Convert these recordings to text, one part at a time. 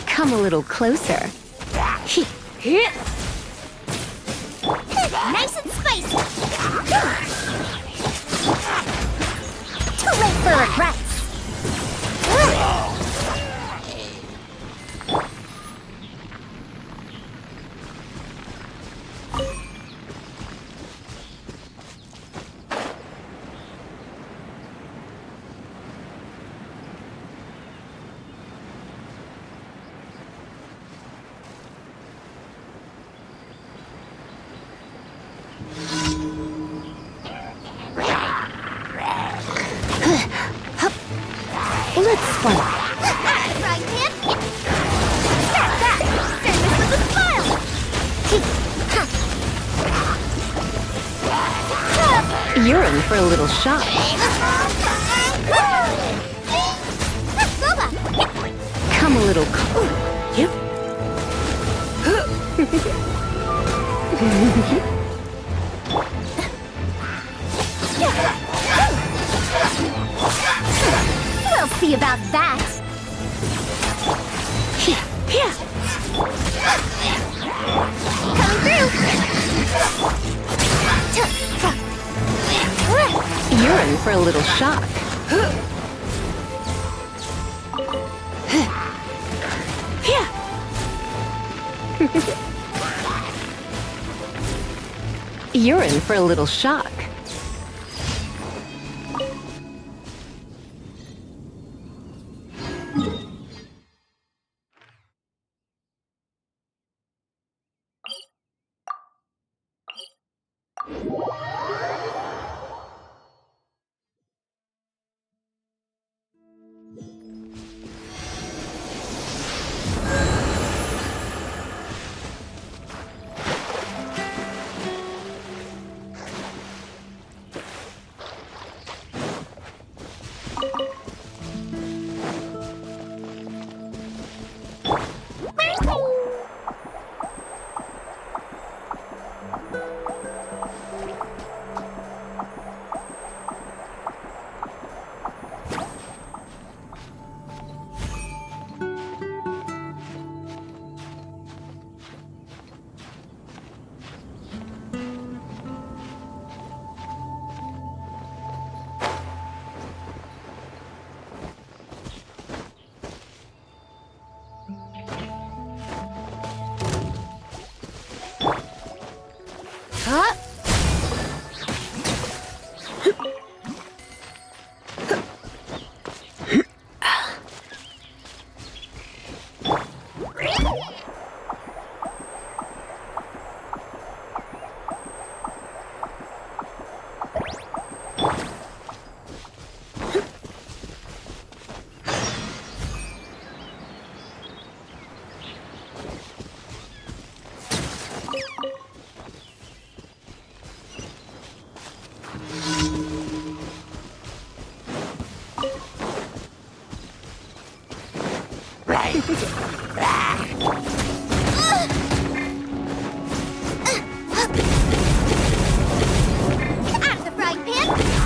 Come a little closer. Nice and spicy! Too late for regrets! Let's fight. Right hand! Step back! Send this with a smile! You're in for a little shock. Come a little closer. Yep. We'll see about that! Coming through! You're in for a little shock. You're in for a little shock.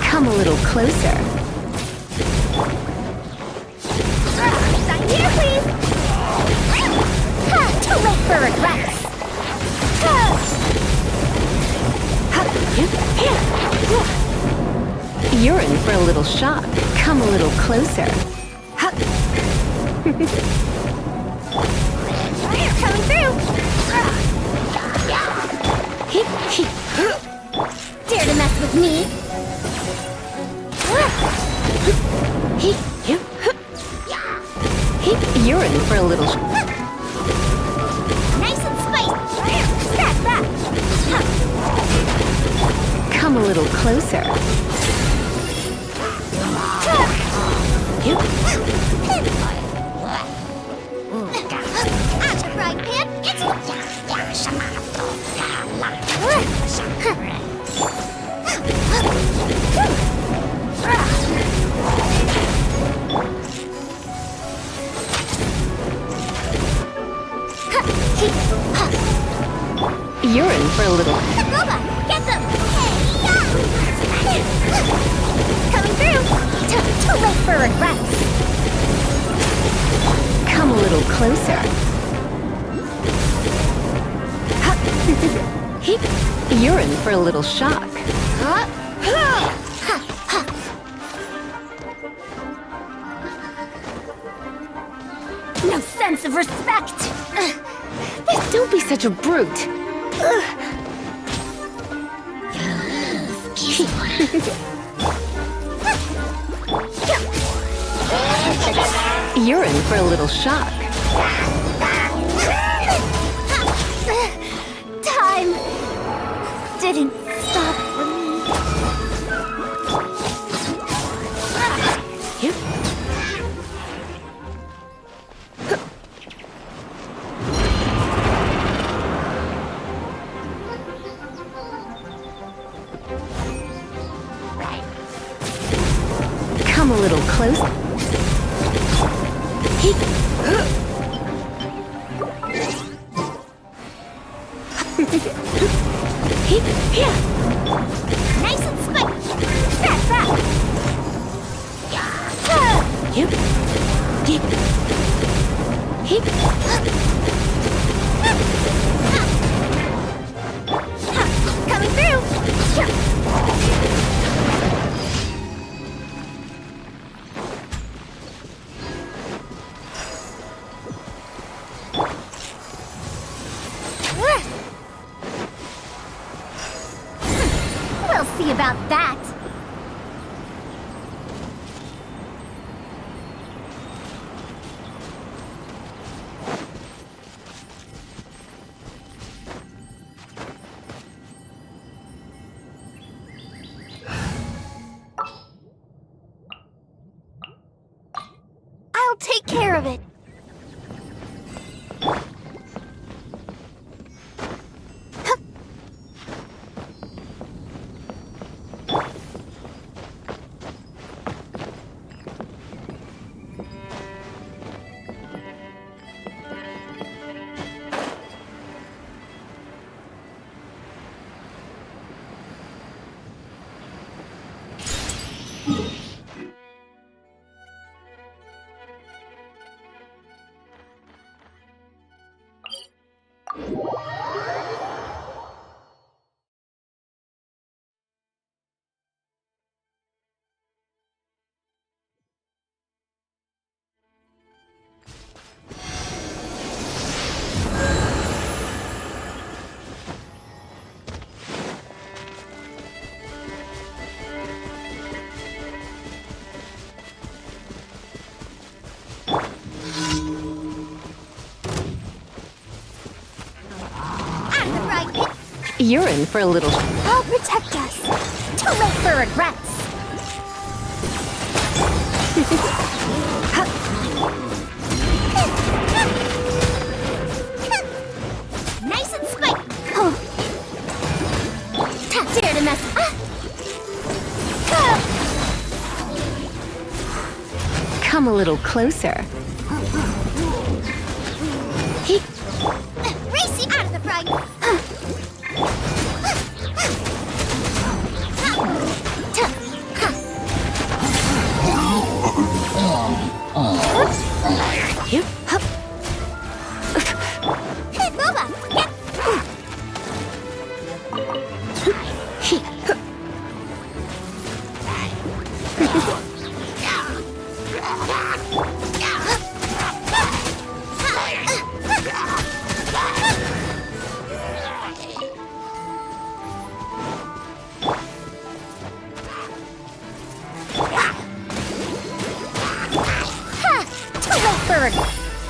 Come a little closer. Sign here, please! Too late for regrets! You're in for a little shock. Come a little closer. Coming through! Dare to mess with me? You're in for a little Nice and spicy! Step back! Come a little closer. At the frying pan, it's... You're in for a little. Boba, get them! Hey, coming through! Too late for regrets! Come a little closer. You're in for a little shock. No sense of respect! Don't be such a brute. You're in for a little shock. Time didn't stop for me. Come a little closer. Nice and spiky. That's that. Coming through. We'll see about that. I'll take care of it. You're in for a little. I'll protect us. Too late for regrets. Nice and spiky. Oh. Dare to mess. Come a little closer. Racing out of the frying.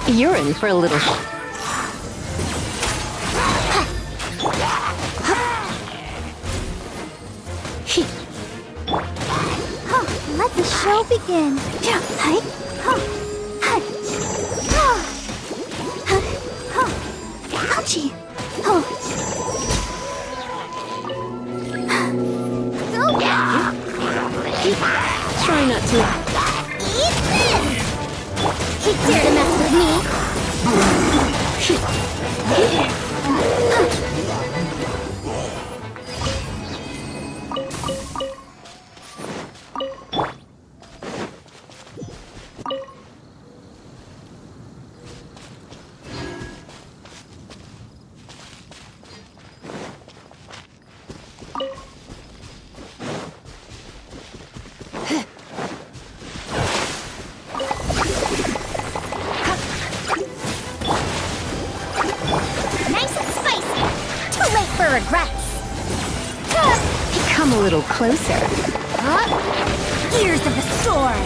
You're in for a little. Let the show begin. Ouchie. Try not to. Eat this! He dare to mess with me. little closer. Gears of the storm.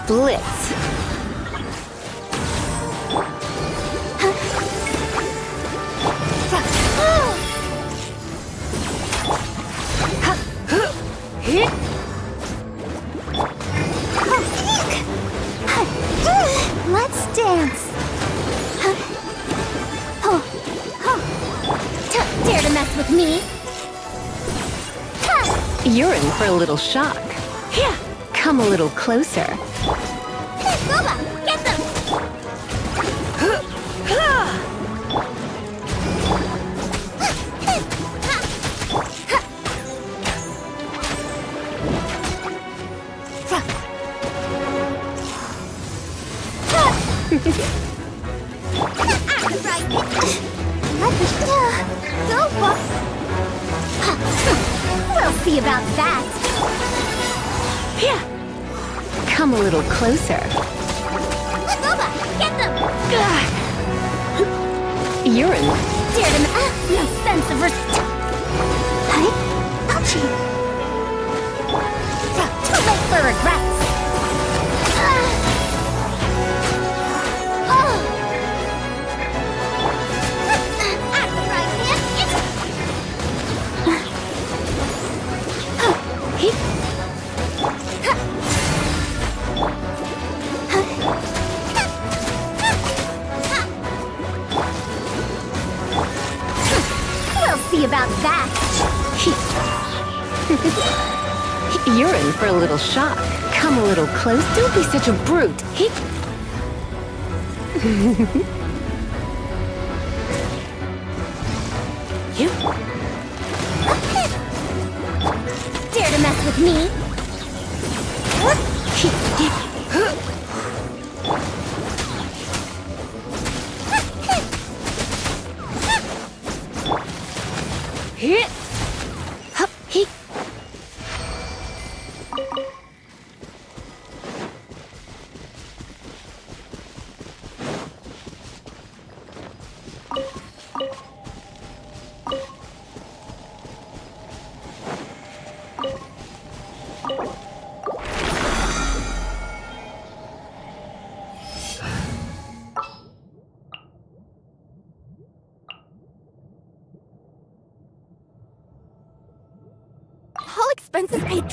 Blitz. Let's dance. Dare to mess with me? You're in for a little shock. Come a little closer. Boba, get them! Go, Bob. We'll see about that. Come a little closer. Boba, get them! You're in. Dare to no sense of Hey? Ouchie! Too late for regrets! We'll see about that! You're in for a little shock. Come a little close. Don't be such a brute. You. Dare to mess with me? All expenses paid.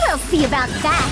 We'll see about that.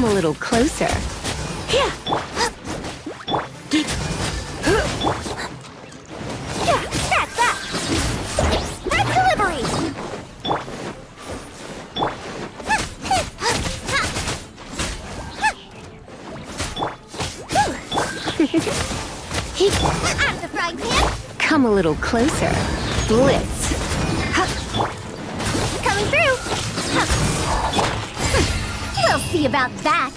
Come a little closer. Yeah. That's that! Express delivery! Out of the frying pan! Come a little closer. Blitz. Coming through! We'll see about that!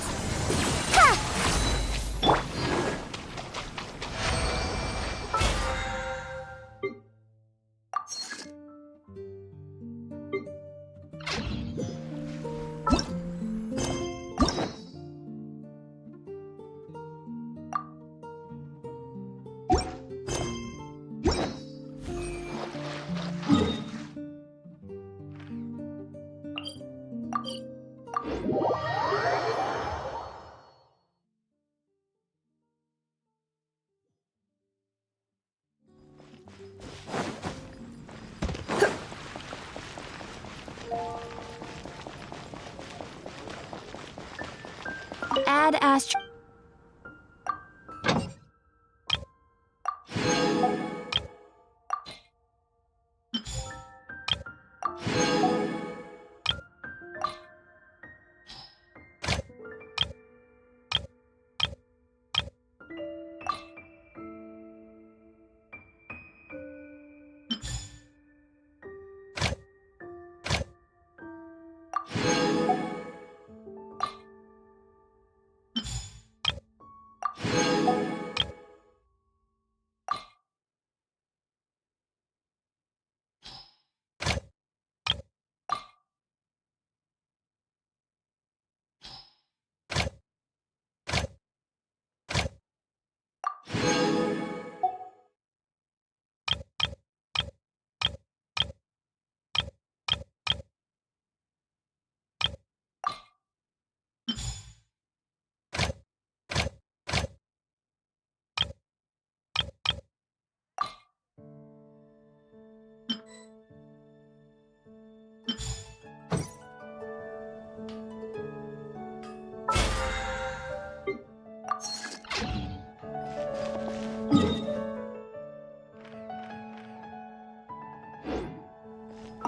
Add Astro.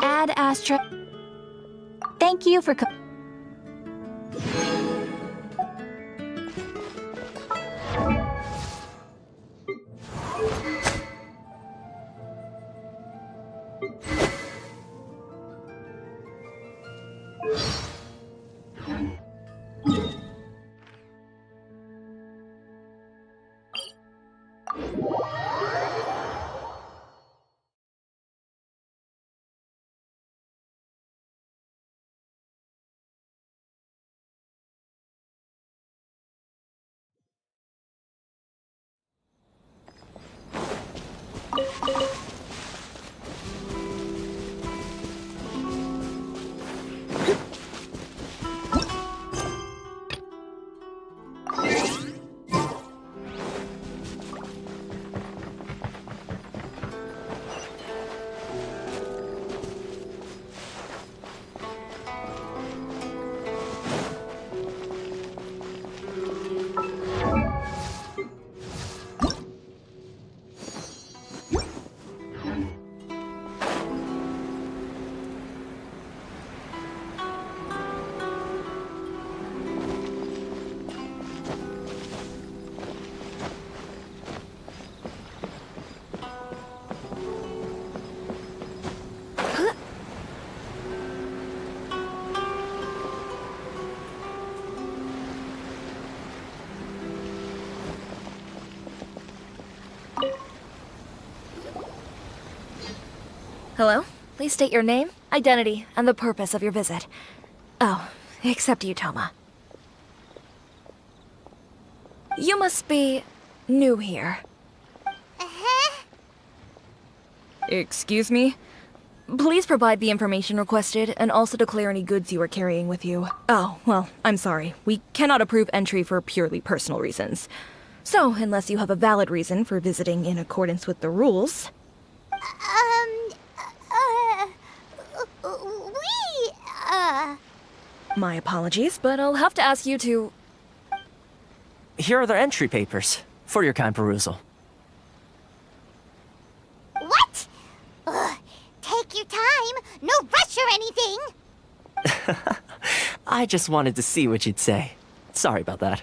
Add Astro. Thank you for Hello? Please state your name, identity, and the purpose of your visit. Oh, except you, Toma. You must be new here. Excuse me? Please provide the information requested and also declare any goods you are carrying with you. Oh, well, I'm sorry. We cannot approve entry for purely personal reasons. So, unless you have a valid reason for visiting in accordance with the rules... We, My apologies, but I'll have to ask you to... Here are their entry papers, for your kind perusal. What? Ugh, take your time. No rush or anything. I just wanted to see what you'd say. Sorry about that.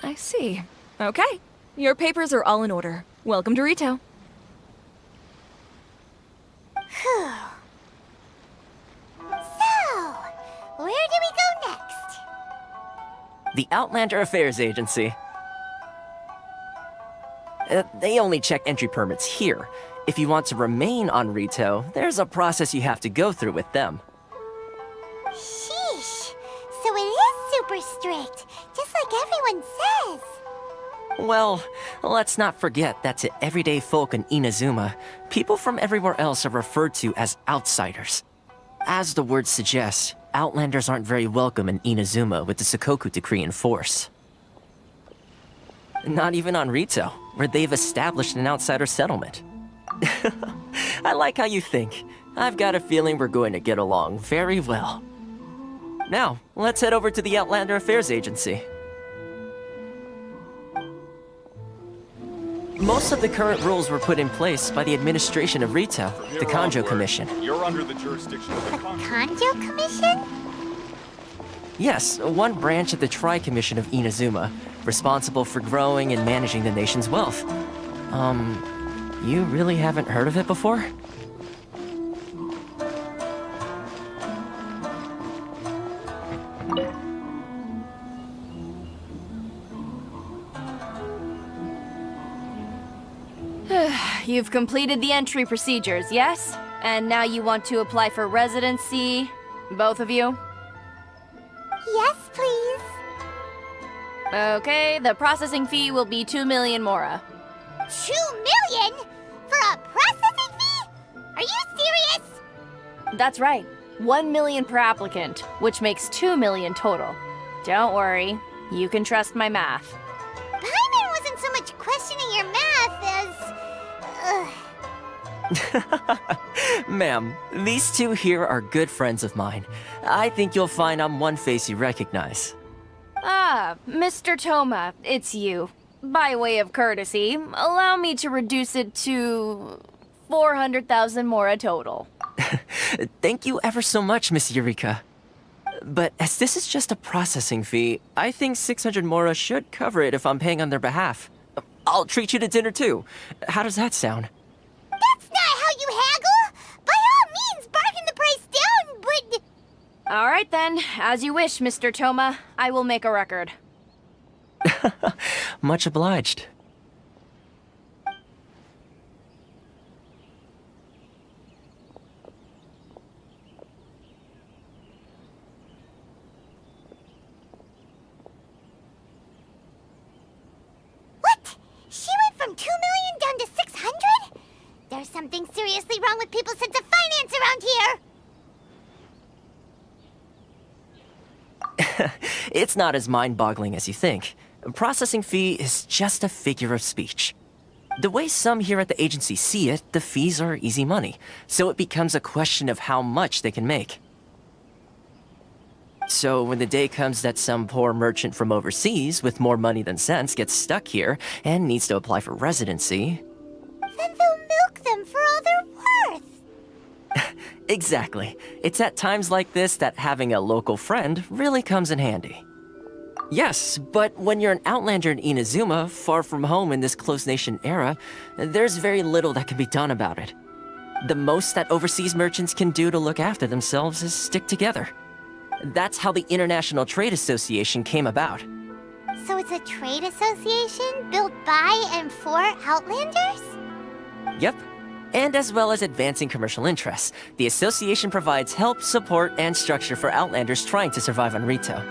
I see. Okay. Your papers are all in order. Welcome to Rito. Phew. So, where do we go next? The Outlander Affairs Agency. They only check entry permits here. If you want to remain on Rito, there's a process you have to go through with them. Sheesh. So it is super strict, just like everyone says. Well, let's not forget that to everyday folk in Inazuma, people from everywhere else are referred to as outsiders. As the word suggests, Outlanders aren't very welcome in Inazuma with the Sakoku Decree in force. Not even on Rito, where they've established an outsider settlement. I like how you think. I've got a feeling we're going to get along very well. Now, let's head over to the Outlander Affairs Agency. Most of the current rules were put in place by the administration of Rito, the Kanjo Commission. You're under the jurisdiction of the Kanjo Commission? Yes, one branch of the Tri-Commission of Inazuma, responsible for growing and managing the nation's wealth. You really haven't heard of it before? You've completed the entry procedures, yes? And now you want to apply for residency, both of you? Yes, please. Okay, the processing fee will be 2 million mora. 2 million? For a processing fee? Are you serious? That's right. 1 million per applicant, which makes 2 million total. Don't worry, you can trust my math. Paimon wasn't so much questioning your math as... Ma'am, these two here are good friends of mine. I think you'll find I'm one face you recognize. Ah, Mr. Toma, it's you. By way of courtesy, allow me to reduce it to 400,000 mora total. Thank you ever so much, Miss Eureka. But as this is just a processing fee, I think 600 mora should cover it if I'm paying on their behalf. I'll treat you to dinner too. How does that sound? That's not how you haggle! By all means, bargain the price down, but... All right then, as you wish, Mr. Toma. I will make a record. Much obliged. What? She went from 2 million down to 600? There's something seriously wrong with people's sense of finance around here! It's not as mind-boggling as you think. A processing fee is just a figure of speech. The way some here at the agency see it, the fees are easy money, so it becomes a question of how much they can make. So when the day comes that some poor merchant from overseas with more money than sense gets stuck here and needs to apply for residency... Then they'll milk them for all they're worth! Exactly. It's at times like this that having a local friend really comes in handy. Yes, but when you're an outlander in Inazuma, far from home in this closed nation era, there's very little that can be done about it. The most that overseas merchants can do to look after themselves is stick together. That's how the International Trade Association came about. So it's a trade association built by and for Outlanders? Yep. And as well as advancing commercial interests, the association provides help, support, and structure for Outlanders trying to survive on Rito.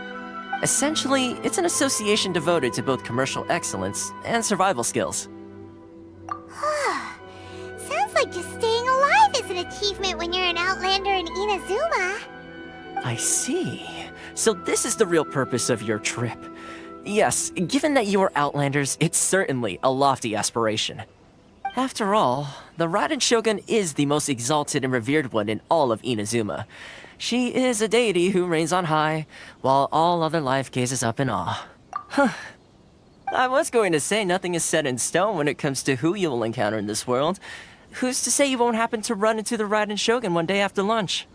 Essentially, it's an association devoted to both commercial excellence and survival skills. Sounds like just staying alive is an achievement when you're an Outlander in Inazuma. I see. So this is the real purpose of your trip. Yes, given that you are Outlanders, it's certainly a lofty aspiration. After all, the Raiden Shogun is the most exalted and revered one in all of Inazuma. She is a deity who reigns on high, while all other life gazes up in awe. Huh. I was going to say nothing is set in stone when it comes to who you will encounter in this world. Who's to say you won't happen to run into the Raiden Shogun one day after lunch?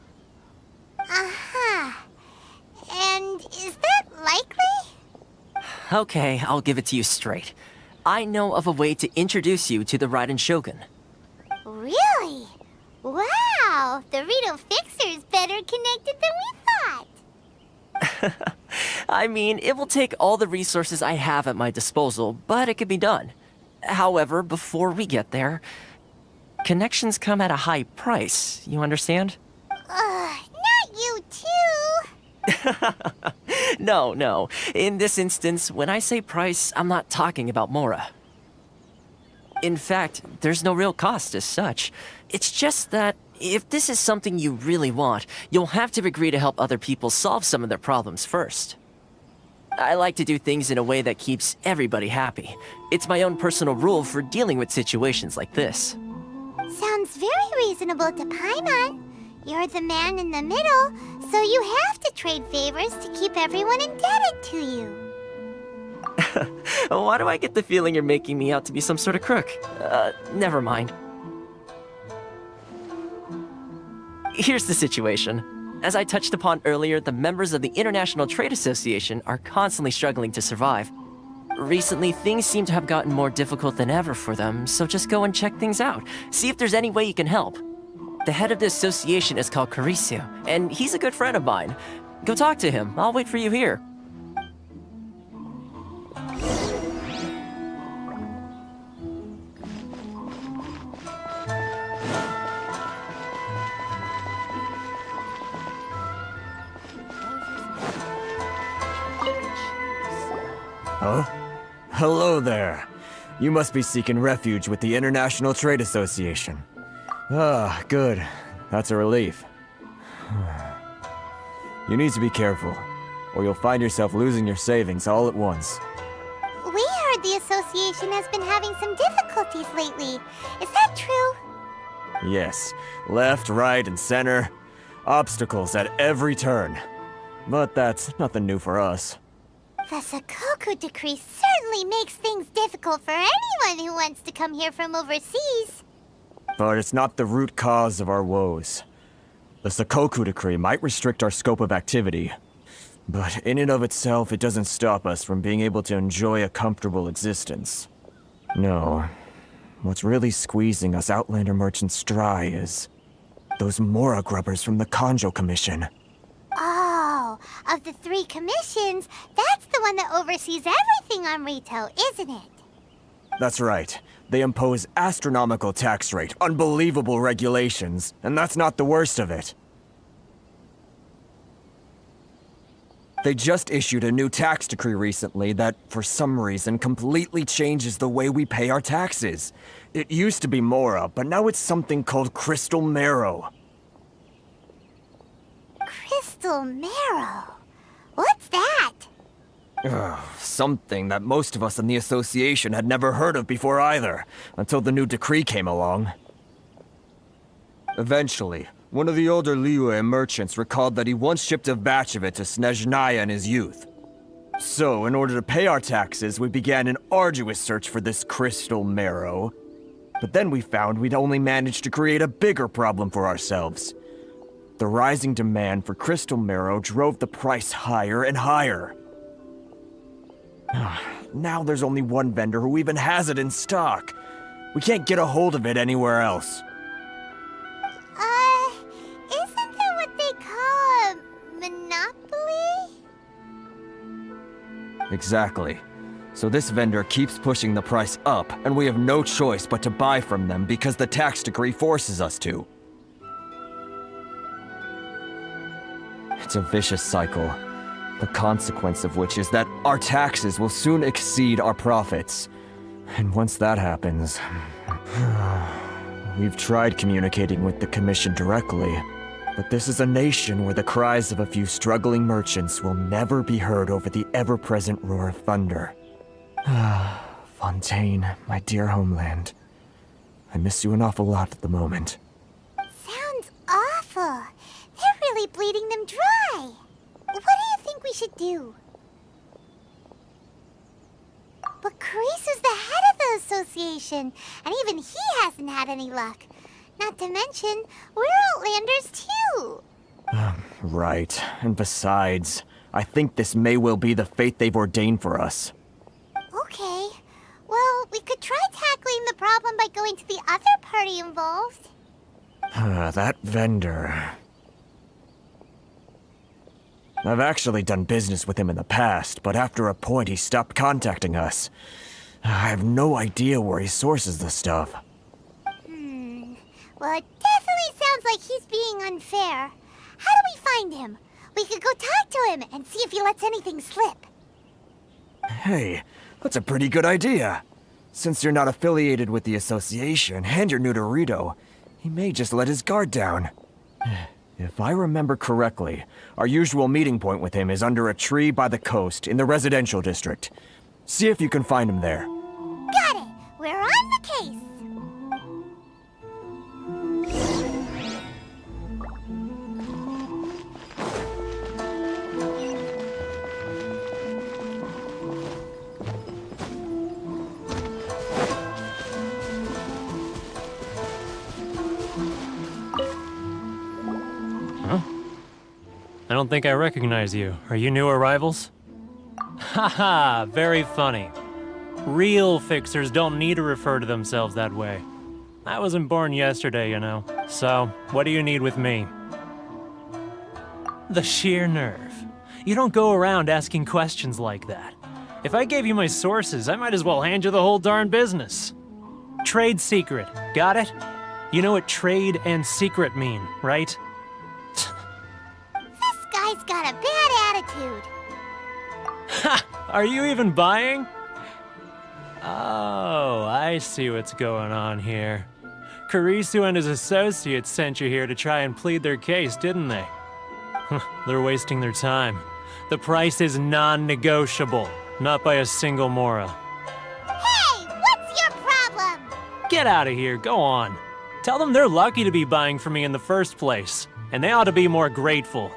Uh-huh. And is that likely? Okay, I'll give it to you straight. I know of a way to introduce you to the Raiden Shogun. Really? Wow, the Rito Fixer is better connected than we thought. I mean, it will take all the resources I have at my disposal, but it can be done. However, before we get there, connections come at a high price, you understand? Not you too. No. In this instance, when I say price, I'm not talking about Mora. In fact, there's no real cost as such. It's just that if this is something you really want, you'll have to agree to help other people solve some of their problems first. I like to do things in a way that keeps everybody happy. It's my own personal rule for dealing with situations like this. Sounds very reasonable to Paimon. You're the man in the middle, so you have to trade favors to keep everyone indebted to you. Why do I get the feeling you're making me out to be some sort of crook? Never mind. Here's the situation. As I touched upon earlier, the members of the International Trade Association are constantly struggling to survive. Recently, things seem to have gotten more difficult than ever for them, so just go and check things out. See if there's any way you can help. The head of the association is called Karisu, and he's a good friend of mine. Go talk to him. I'll wait for you here. Huh? Hello there. You must be seeking refuge with the International Trade Association. Ah, good. That's a relief. You need to be careful, or you'll find yourself losing your savings all at once. We heard the association has been having some difficulties lately. Is that true? Yes. Left, right, and center. Obstacles at every turn. But that's nothing new for us. The Sakoku decree certainly makes things difficult for anyone who wants to come here from overseas. But it's not the root cause of our woes. The Sakoku decree might restrict our scope of activity, but in and of itself, it doesn't stop us from being able to enjoy a comfortable existence. No. What's really squeezing us Outlander merchants dry is those Mora grubbers from the Kanjo Commission. Oh, of the 3 commissions, that's the one that oversees everything on retail, isn't it? That's right. They impose astronomical tax rate, unbelievable regulations, and that's not the worst of it. They just issued a new tax decree recently that, for some reason, completely changes the way we pay our taxes. It used to be Mora, but now it's something called Crystal Marrow. Crystal Marrow? What's that? Something that most of us in the association had never heard of before either, until the new decree came along. Eventually, one of the older Liyue merchants recalled that he once shipped a batch of it to Snezhnaya in his youth. So, in order to pay our taxes, we began an arduous search for this crystal marrow. But then we found we'd only managed to create a bigger problem for ourselves. The rising demand for crystal marrow drove the price higher and higher. Now there's only one vendor who even has it in stock. We can't get a hold of it anywhere else. Isn't that what they call a monopoly? Exactly. So this vendor keeps pushing the price up, and we have no choice but to buy from them because the tax decree forces us to. It's a vicious cycle. The consequence of which is that our taxes will soon exceed our profits. And once that happens... We've tried communicating with the Commission directly, but this is a nation where the cries of a few struggling merchants will never be heard over the ever-present roar of thunder. Fontaine, my dear homeland. I miss you an awful lot at the moment. Sounds awful. They're really bleeding them dry. What do you think we should do? But Karisa's the head of the association, and even he hasn't had any luck. Not to mention, we're Outlanders too. Right. And besides, I think this may well be the fate they've ordained for us. Okay. Well, we could try tackling the problem by going to the other party involved. That vendor. I've actually done business with him in the past, but after a point he stopped contacting us. I have no idea where he sources the stuff. Well, it definitely sounds like he's being unfair. How do we find him? We could go talk to him and see if he lets anything slip. Hey, that's a pretty good idea. Since you're not affiliated with the association and you're new to Rito, he may just let his guard down. If I remember correctly, our usual meeting point with him is under a tree by the coast in the residential district. See if you can find him there. Got it! We're on the case! I don't think I recognize you. Are you new arrivals? Haha, very funny. Real fixers don't need to refer to themselves that way. I wasn't born yesterday, you know. So, what do you need with me? The sheer nerve. You don't go around asking questions like that. If I gave you my sources, I might as well hand you the whole darn business. Trade secret, got it? You know what trade and secret mean, right? This guy's got a bad attitude. Ha! Are you even buying? Oh, I see what's going on here. Karisu and his associates sent you here to try and plead their case, didn't they? They're wasting their time. The price is non-negotiable, not by a single Mora. Hey, what's your problem? Get out of here, go on. Tell them they're lucky to be buying from me in the first place, and they ought to be more grateful.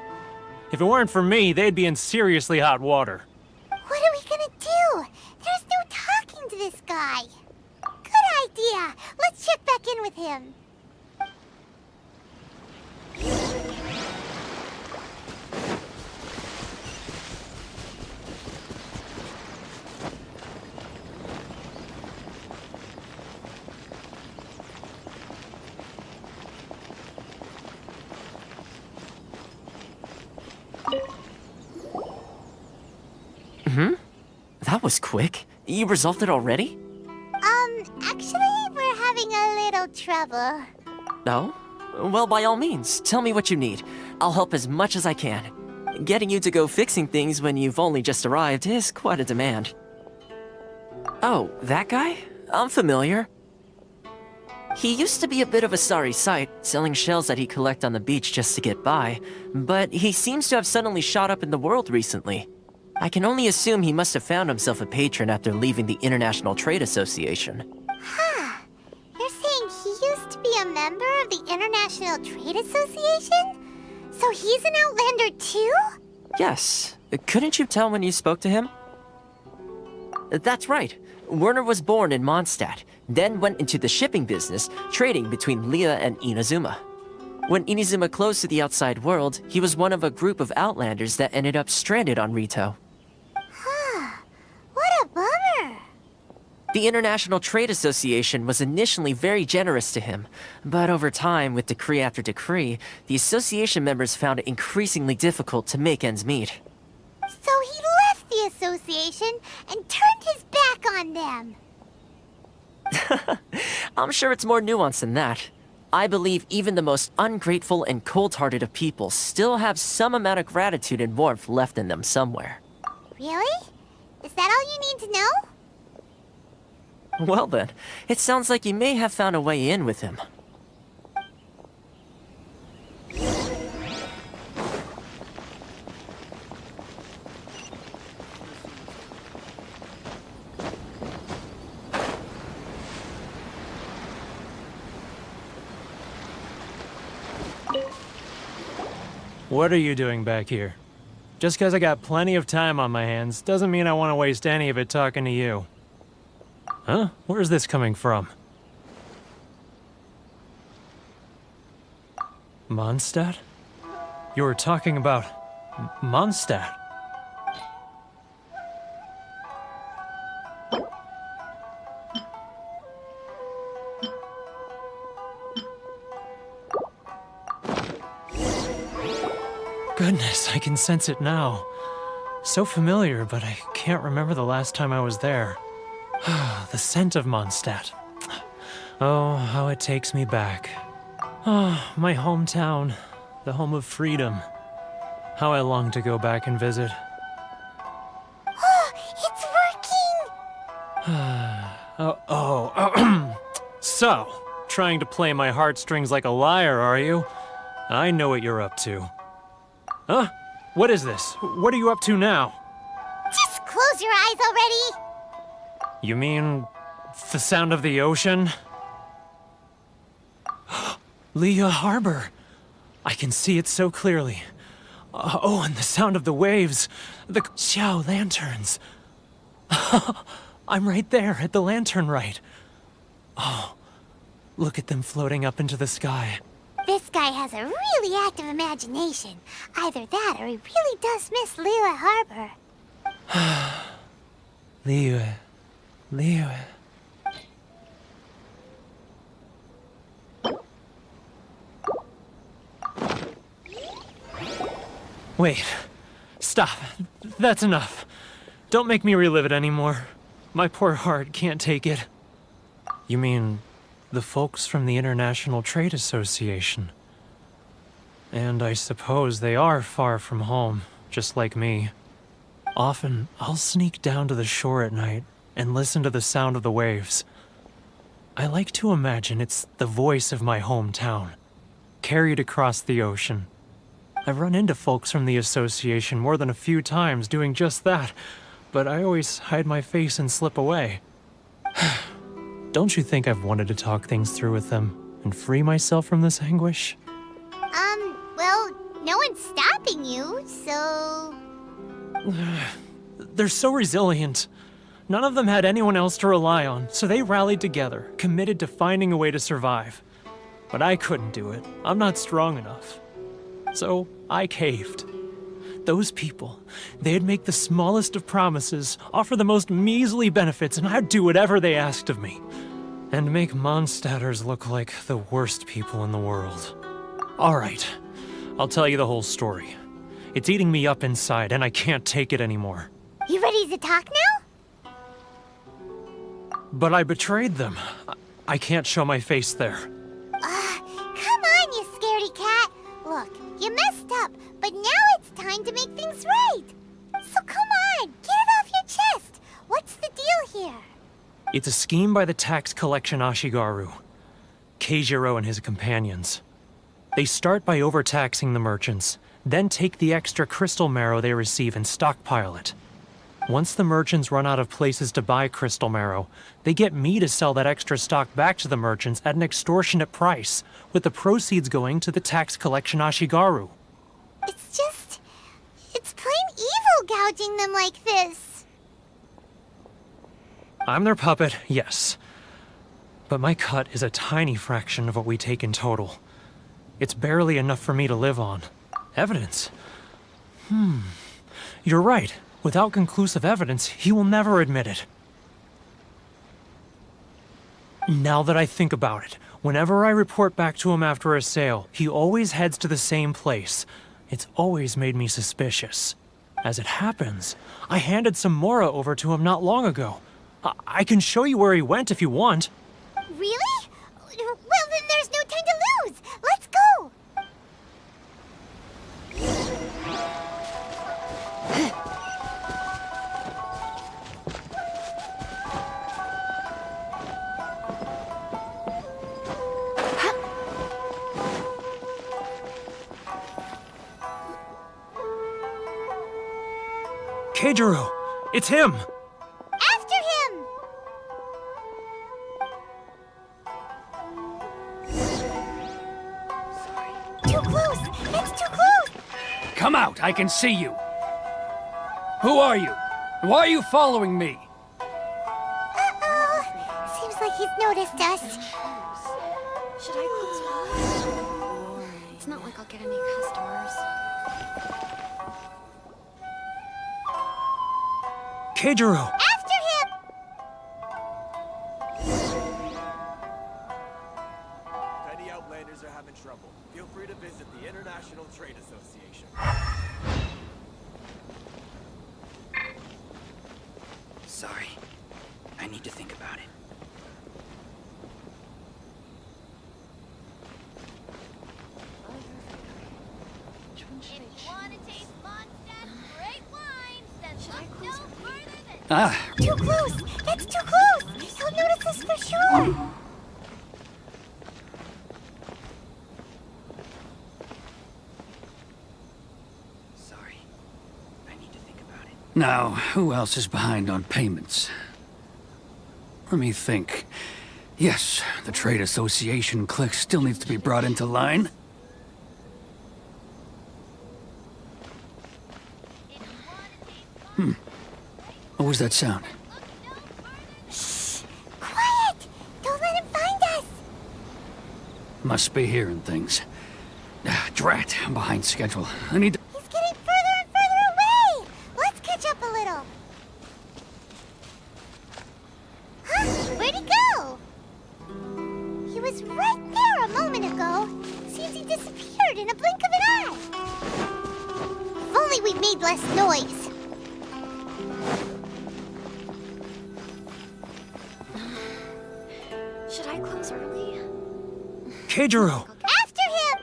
If it weren't for me, they'd be in seriously hot water. What are we gonna do? There's no talking to this guy. Good idea. Let's check back in with him. That was quick. You resolved it already? Actually, we're having a little trouble. No? Well, by all means, tell me what you need. I'll help as much as I can. Getting you to go fixing things when you've only just arrived is quite a demand. Oh, that guy? I'm familiar. He used to be a bit of a sorry sight, selling shells that he collect on the beach just to get by, but he seems to have suddenly shot up in the world recently. I can only assume he must have found himself a patron after leaving the International Trade Association. Huh. You're saying he used to be a member of the International Trade Association? So he's an Outlander too? Yes. Couldn't you tell when you spoke to him? That's right. Werner was born in Mondstadt, then went into the shipping business, trading between Leah and Inazuma. When Inazuma closed to the outside world, he was one of a group of Outlanders that ended up stranded on Rito. What a bummer. The International Trade Association was initially very generous to him, but over time, with decree after decree, the association members found it increasingly difficult to make ends meet. So he left the association and turned his back on them. I'm sure it's more nuanced than that. I believe even the most ungrateful and cold-hearted of people still have some amount of gratitude and warmth left in them somewhere. Really? Is that all you need to know? Well then, it sounds like you may have found a way in with him. What are you doing back here? Just because I got plenty of time on my hands doesn't mean I want to waste any of it talking to you. Huh? Where's this coming from? Mondstadt? You were talking about Mondstadt. Goodness, I can sense it now. So familiar, but I can't remember the last time I was there. The scent of Mondstadt. Oh, how it takes me back. Oh, my hometown, the home of freedom. How I long to go back and visit. Oh, it's working! So, trying to play my heartstrings like a liar, are you? I know what you're up to. Huh? What is this? What are you up to now? Just close your eyes already! You mean the sound of the ocean? Leah Harbor. I can see it so clearly. Oh, and the sound of the waves. The Xiao lanterns. I'm right there at the lantern right. Oh, look at them floating up into the sky. This guy has a really active imagination. Either that or he really does miss Liyue Harbor. Liyue. Wait. Stop. That's enough. Don't make me relive it anymore. My poor heart can't take it. You mean the folks from the International Trade Association? And I suppose they are far from home, just like me. Often, I'll sneak down to the shore at night and listen to the sound of the waves. I like to imagine it's the voice of my hometown, carried across the ocean. I've run into folks from the association more than a few times doing just that, but I always hide my face and slip away. Don't you think I've wanted to talk things through with them and free myself from this anguish? Well, no one's stopping you, so... They're so resilient. None of them had anyone else to rely on, so they rallied together, committed to finding a way to survive. But I couldn't do it. I'm not strong enough. So I caved. Those people, they'd make the smallest of promises, offer the most measly benefits, and I'd do whatever they asked of me. And make Mondstadters look like the worst people in the world. All right, I'll tell you the whole story. It's eating me up inside, and I can't take it anymore. You ready to talk now? But I betrayed them. I can't show my face there. Come on, you scaredy cat. Look, you messed up, but now it's time to make things right. So come on, get it off your chest. What's the deal here? It's a scheme by the tax collection Ashigaru, Keijiro and his companions. They start by overtaxing the merchants, then take the extra crystal marrow they receive and stockpile it. Once the merchants run out of places to buy crystal marrow, they get me to sell that extra stock back to the merchants at an extortionate price, with the proceeds going to the tax collection Ashigaru. It's plain evil gouging them like this. I'm their puppet, yes. But my cut is a tiny fraction of what we take in total. It's barely enough for me to live on. Evidence? You're right. Without conclusive evidence, he will never admit it. Now that I think about it, whenever I report back to him after a sale, he always heads to the same place. It's always made me suspicious. As it happens, I handed some Mora over to him not long ago. I can show you where he went if you want. Really? Well, then there's no time to lose. Let's go. Keijiro! It's him! After him! Too close! It's too close! Come out, I can see you. Who are you? Why are you following me? Uh-oh. Seems like he's noticed us. Should I close my eyes? It's not like I'll get any customers. Keijiro! After him! If any Outlanders are having trouble, feel free to visit the International Trade Association. Sorry. I need to think about it. If you want to taste Mondstadt's great wines, then look no further than... Ah, Too close! That's too close! He'll notice us for sure! Sorry. I need to think about it. now, who else is behind on payments? Let me think. Yes, the Trade Association clique still needs to be brought into line. What was that sound? Shh! Quiet! Don't let him find us! Must be hearing things. Ah, drat, I'm behind schedule. I need to... He's getting further and further away! Let's catch up a little! Huh? Where'd he go? He was right there a moment ago. Seems he disappeared in a blink of an eye. If only we'd made less noise. Should I close early? Keijiro! After him!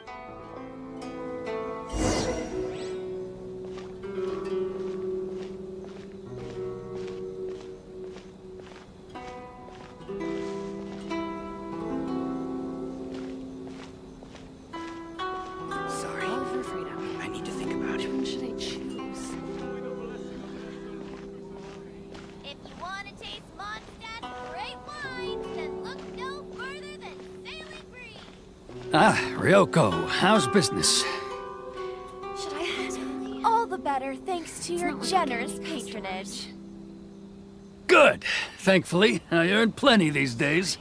Sorry. I need to think about it. Which should I choose? If you want to taste Mondstadt's great wines, then look no further than Sailing Breeze. Ah, Ryoko, how's business? Should I close early? All the better thanks to your not like generous I'm getting patronage. Good. Thankfully, I earn plenty these days.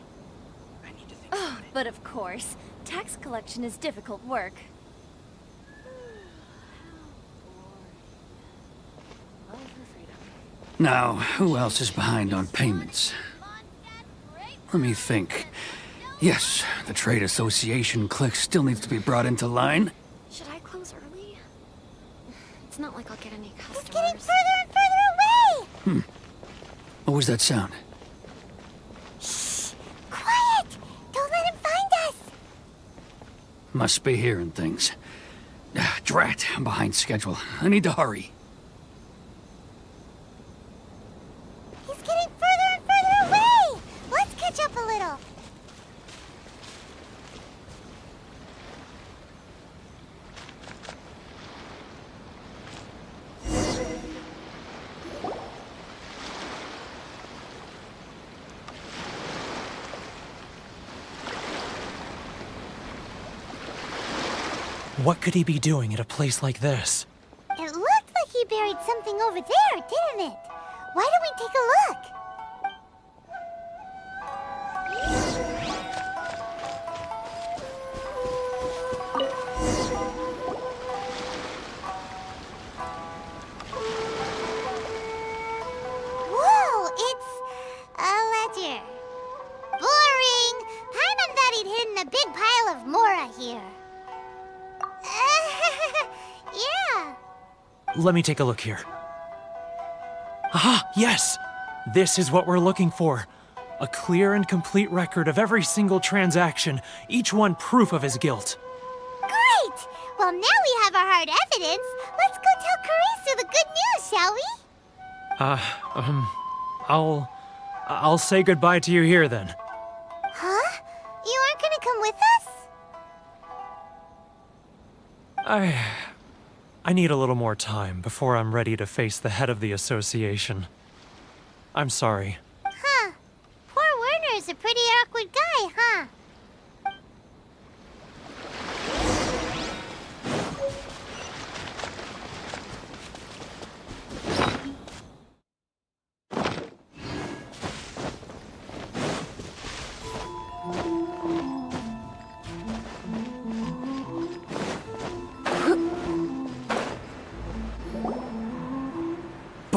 I need to think about it. But of course, tax collection is difficult work. Now, who else is behind on payments? Let me think. Yes, the Trade Association clique still needs to be brought into line. Should I close early? It's not like I'll get any He's customers. getting further and further away! What was that sound? Shh! Quiet! Don't let him find us! Must be hearing things. Ah, drat, I'm behind schedule. I need to hurry. He's getting further and further away! Let's catch up a little. What could he be doing at a place like this? It looked like he buried something over there, didn't it? Why don't we take a look? Whoa, it's a ledger. Boring! Paimon thought he'd hidden a big pile of Mora here. Yeah. Let me take a look here. Ah, yes! This is what we're looking for. A clear and complete record of every single transaction, each one proof of his guilt. Great! Well, now we have our hard evidence. Let's go tell Karisu the good news, shall we? I'll say goodbye to you here then. Huh? You aren't gonna come with us? I need a little more time before I'm ready to face the head of the association. I'm sorry. Huh. Poor Werner's a pretty awkward guy, huh?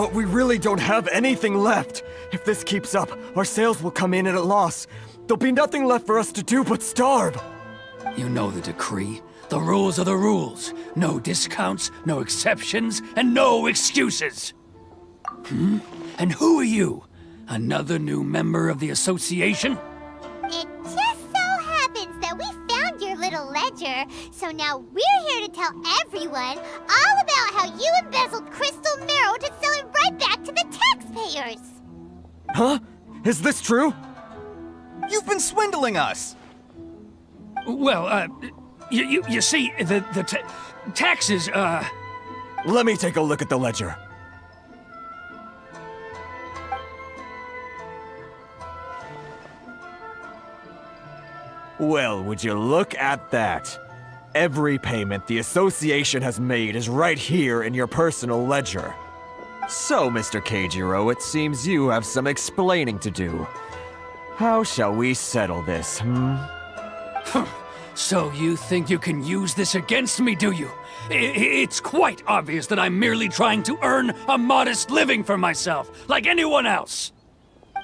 But we really don't have anything left. If this keeps up, our sales will come in at a loss. There'll be nothing left for us to do but starve. You know the decree. The rules are the rules. No discounts, no exceptions, and no excuses. And who are you? Another new member of the association? It just so happens that we found your little ledger, so now we're here to tell everyone all about how you embezzled crystal marrow to sell it right back to the taxpayers. Huh? Is this true? You've been swindling us! Well, you see, the taxes, Let me take a look at the ledger. Well, would you look at that? Every payment the association has made is right here in your personal ledger. So, Mr. Keijiro, it seems you have some explaining to do. How shall we settle this, So you think you can use this against me, do you? It's quite obvious that I'm merely trying to earn a modest living for myself, like anyone else.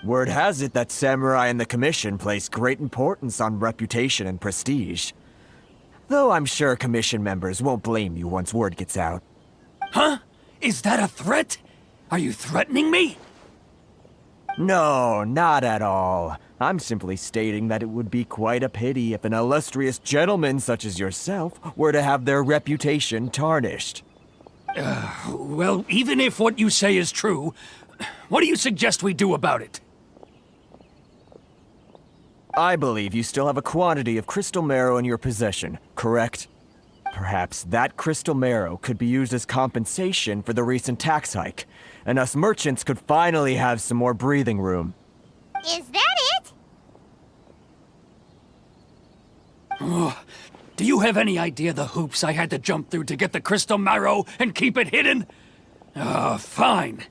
Word has it that Samurai and the Commission place great importance on reputation and prestige. Though I'm sure Commission members won't blame you once word gets out. Huh? Is that a threat? Are you threatening me? No, not at all. I'm simply stating that it would be quite a pity if an illustrious gentleman such as yourself were to have their reputation tarnished. Well, even if what you say is true, what do you suggest we do about it? I believe you still have a quantity of crystal marrow in your possession, correct? Perhaps that crystal marrow could be used as compensation for the recent tax hike, and us merchants could finally have some more breathing room. Is that it? Do you have any idea the hoops I had to jump through to get the crystal marrow and keep it hidden? Fine.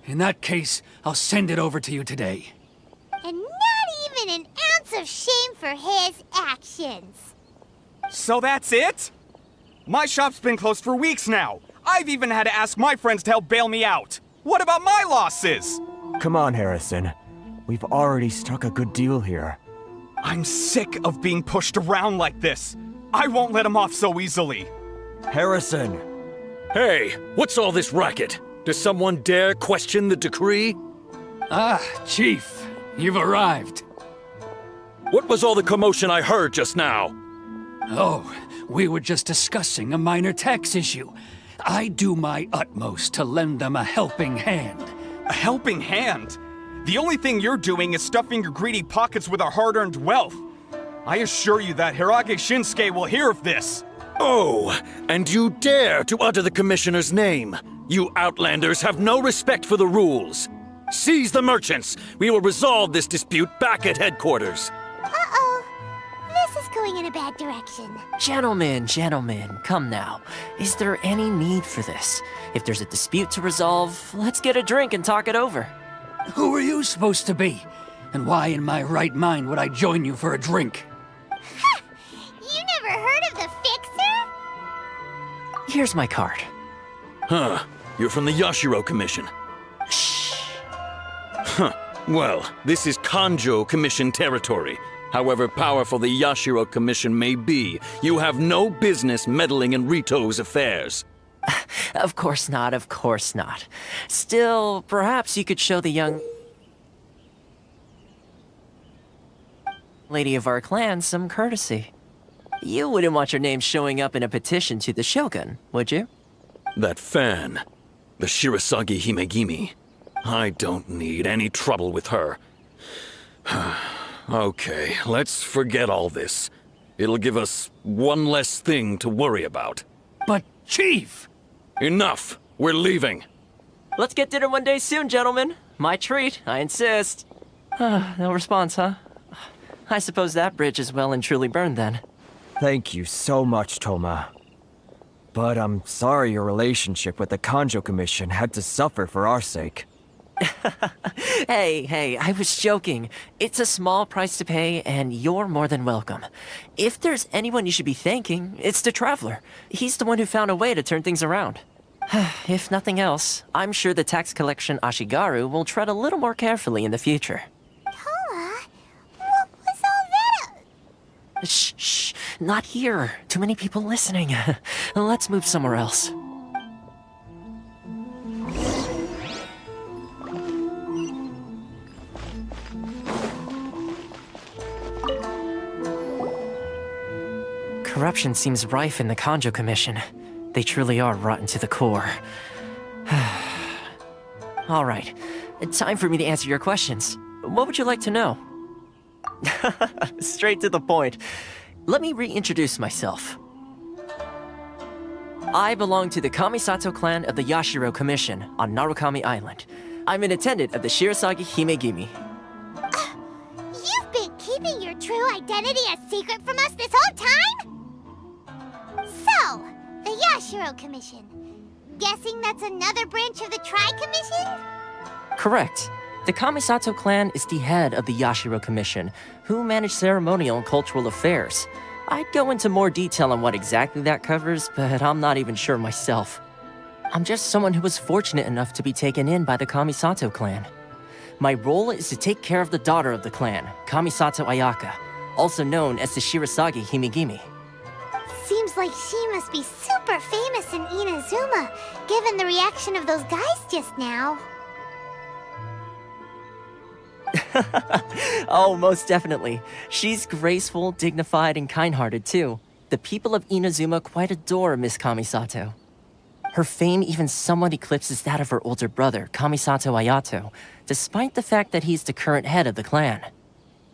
In that case, I'll send it over to you today. And not even an ounce of shame for his actions. So that's it? My shop's been closed for weeks now. I've even had to ask my friends to help bail me out. What about my losses? Come on, Harrison. We've already struck a good deal here. I'm sick of being pushed around like this. I won't let him off so easily. Harrison! Hey, what's all this racket? Does someone dare question the decree? Chief, you've arrived. What was all the commotion I heard just now? Oh, we were just discussing a minor tax issue. I do my utmost to lend them a helping hand. A helping hand? The only thing you're doing is stuffing your greedy pockets with our hard-earned wealth. I assure you that Hirage Shinsuke will hear of this. Oh, and you dare to utter the Commissioner's name. You Outlanders have no respect for the rules. Seize the merchants. We will resolve this dispute back at headquarters. Uh-oh. This is going in a bad direction. Gentlemen, come now. Is there any need for this? If there's a dispute to resolve, let's get a drink and talk it over. Who are you supposed to be? And why in my right mind would I join you for a drink? Ha! You never heard of the Fixer? Here's my card. Huh. You're from the Yashiro Commission. Shh. Huh. Well, this is Kanjo Commission territory. However powerful the Yashiro Commission may be, you have no business meddling in Rito's affairs. Of course not, of course not. Still, perhaps you could show the young lady of our clan some courtesy. You wouldn't want your name showing up in a petition to the Shogun, would you? That fan, the Shirasagi Himegimi. I don't need any trouble with her. Okay, let's forget all this. It'll give us one less thing to worry about. But, Chief! Enough! We're leaving. Let's get dinner one day soon, gentlemen. My treat, I insist. No response, huh? I suppose that bridge is well and truly burned then. Thank you so much, Toma. But I'm sorry your relationship with the Kanjo Commission had to suffer for our sake. Hey, I was joking. It's a small price to pay, and you're more than welcome. If there's anyone you should be thanking, it's the Traveler. He's the one who found a way to turn things around. If nothing else, I'm sure the tax collection Ashigaru will tread a little more carefully in the future. Toma, what was all that? Shh, shh, not here. Too many people listening. Let's move somewhere else. Corruption seems rife in the Kanjo Commission. They truly are rotten to the core. All right, time for me to answer your questions. What would you like to know? Straight to the point. Let me reintroduce myself. I belong to the Kamisato clan of the Yashiro Commission on Narukami Island. I'm an attendant of the Shirasagi Himegimi. You've been keeping your true identity a secret from us this whole time? So, the Yashiro Commission. Guessing that's another branch of the Tri-Commission? Correct. The Kamisato clan is the head of the Yashiro Commission, who manage ceremonial and cultural affairs. I'd go into more detail on what exactly that covers, but I'm not even sure myself. I'm just someone who was fortunate enough to be taken in by the Kamisato clan. My role is to take care of the daughter of the clan, Kamisato Ayaka, also known as the Shirasagi Himegimi. Seems like she must be super famous in Inazuma, given the reaction of those guys just now. Oh, most definitely. She's graceful, dignified, and kind-hearted too. The people of Inazuma quite adore Miss Kamisato. Her fame even somewhat eclipses that of her older brother, Kamisato Ayato, despite the fact that he's the current head of the clan.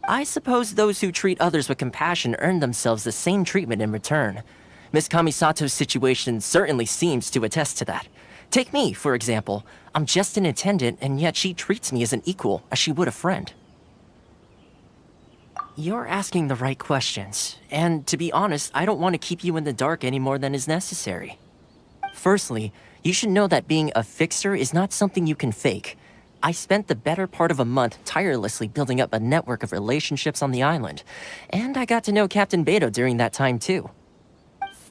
I suppose those who treat others with compassion earn themselves the same treatment in return. Miss Kamisato's situation certainly seems to attest to that. Take me, for example. I'm just an attendant, and yet she treats me as an equal, as she would a friend. You're asking the right questions, and to be honest, I don't want to keep you in the dark any more than is necessary. Firstly, you should know that being a fixer is not something you can fake. I spent the better part of a month tirelessly building up a network of relationships on the island, and I got to know Captain Beto during that time too.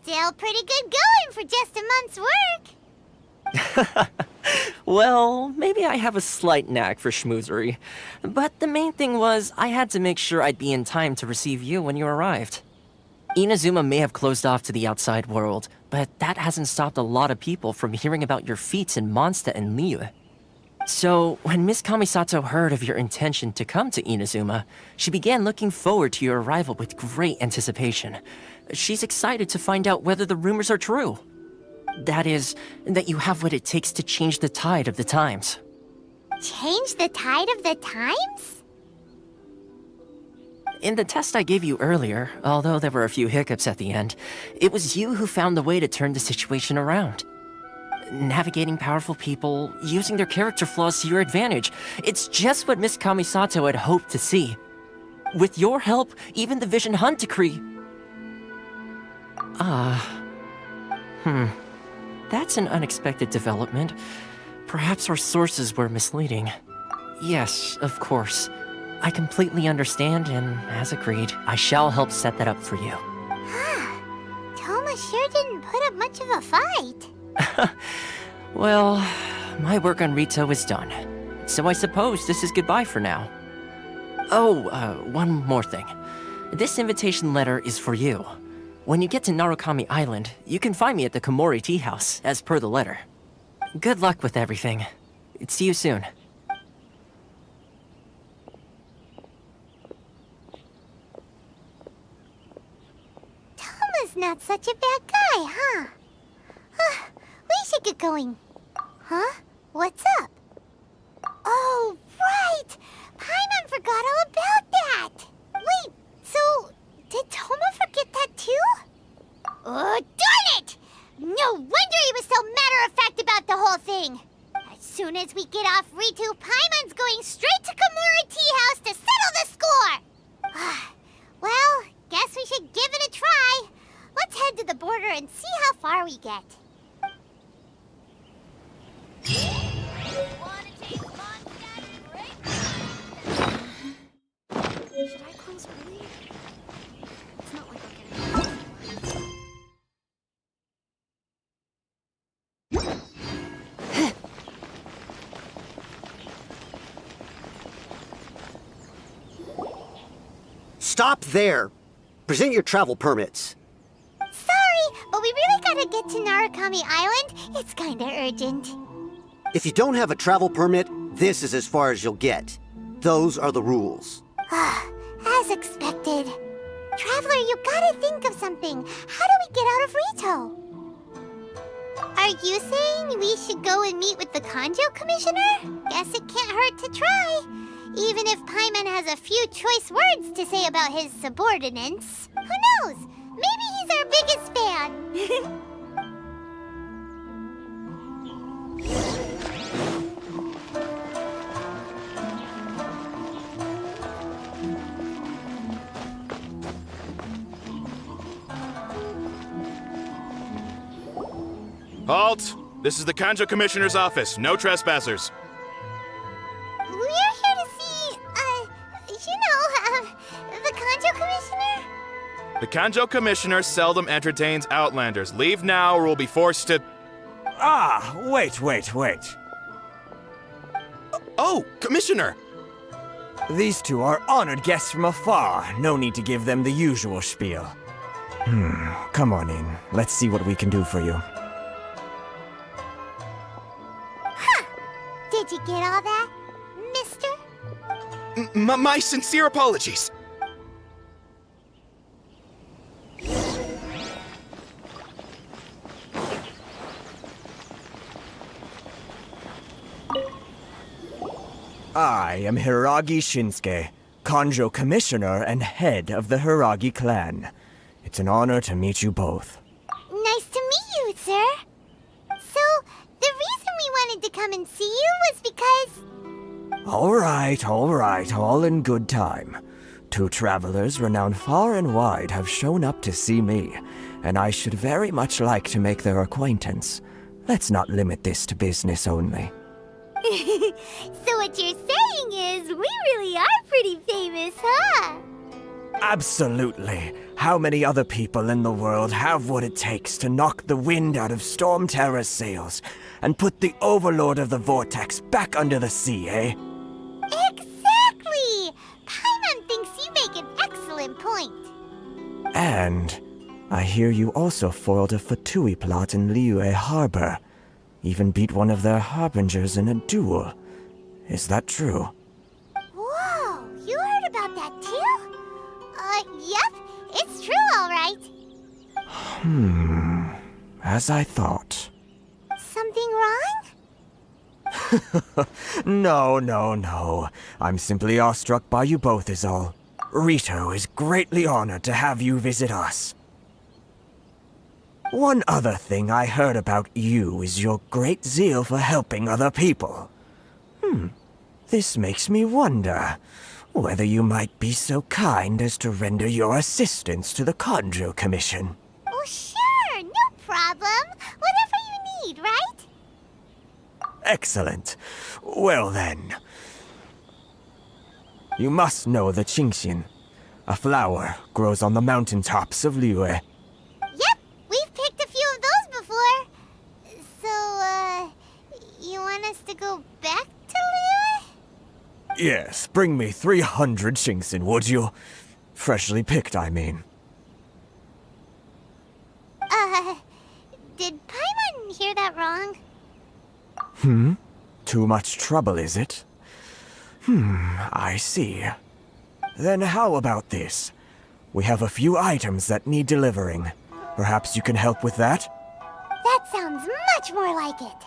Still pretty good going for just a month's work. Well, maybe I have a slight knack for schmoozery, but the main thing was I had to make sure I'd be in time to receive you when you arrived. Inazuma may have closed off to the outside world, but that hasn't stopped a lot of people from hearing about your feats in Mondstadt and Liyue. So, when Miss Kamisato heard of your intention to come to Inazuma, she began looking forward to your arrival with great anticipation. She's excited to find out whether the rumors are true. That is, that you have what it takes to change the tide of the times. Change the tide of the times? In the test I gave you earlier, although there were a few hiccups at the end, it was you who found the way to turn the situation around. Navigating powerful people, using their character flaws to your advantage. It's just what Miss Kamisato had hoped to see. With your help, even the Vision Hunt decree... That's an unexpected development. Perhaps our sources were misleading. Yes, of course. I completely understand, and as agreed, I shall help set that up for you. Toma sure didn't put up much of a fight. Well, my work on Rito is done. So I suppose this is goodbye for now. Oh, one more thing. This invitation letter is for you. When you get to Narukami Island, you can find me at the Komori Tea House, as per the letter. Good luck with everything. See you soon. Toma's not such a bad guy, huh? We should get going. Huh? What's up? Oh, right! Paimon forgot all about that! Wait, so... did Toma forget that too? Oh, darn it! No wonder he was so matter-of-fact about the whole thing! As soon as we get off Ritu, Paimon's going straight to Komori Tea House to settle the score! Well, guess we should give it a try. Let's head to the border and see how far we get. Should I close early? It's not like I'll get it. Stop there! Present your travel permits. Sorry, but we really gotta get to Narukami Island. It's kinda urgent. If you don't have a travel permit, this is as far as you'll get. Those are the rules. As expected. Traveler, you gotta think of something. How do we get out of Rito? Are you saying we should go and meet with the Kanjo Commissioner? Guess it can't hurt to try. Even if Paimon has a few choice words to say about his subordinates. Who knows? Maybe he's our biggest fan. Halt! This is the Kanjo Commissioner's office. No trespassers. We're here to see, the Kanjo Commissioner? The Kanjo Commissioner seldom entertains Outlanders. Leave now or we'll be forced to... Ah, wait. Oh, Commissioner! These two are honored guests from afar. No need to give them the usual spiel. Come on in. Let's see what we can do for you. Did you get all that, mister? My sincere apologies. I am Hiragi Shinsuke, Kanjo Commissioner and head of the Hiragi clan. It's an honor to meet you both. Nice to meet you, sir. So, the reason we wanted to come and see you was because... All right, all in good time. Two travelers renowned far and wide have shown up to see me, and I should very much like to make their acquaintance. Let's not limit this to business only. So what you're saying is, we really are pretty famous, huh? Absolutely. How many other people in the world have what it takes to knock the wind out of Storm Terror's sails and put the Overlord of the Vortex back under the sea, eh? Exactly! Paimon thinks you make an excellent point. And I hear you also foiled a Fatui plot in Liyue Harbor. Even beat one of their harbingers in a duel. Is that true? Whoa, you heard about that too? Yep, it's true, all right. As I thought. Something wrong? No. I'm simply awestruck by you both is all. Rito is greatly honored to have you visit us. One other thing I heard about you is your great zeal for helping other people. This makes me wonder whether you might be so kind as to render your assistance to the Kanjo Commission. Oh, sure, no problem. Whatever you need, right? Excellent. Well then. You must know the Qingxin. A flower grows on the mountaintops of Liyue. Yep, we've picked a few of those before. So, you want us to go back to Liyue? Yes, bring me 300 Qingxin, would you? Freshly picked, I mean. Did Paimon hear that wrong? Too much trouble, is it? I see. Then how about this? We have a few items that need delivering. Perhaps you can help with that? That sounds much more like it.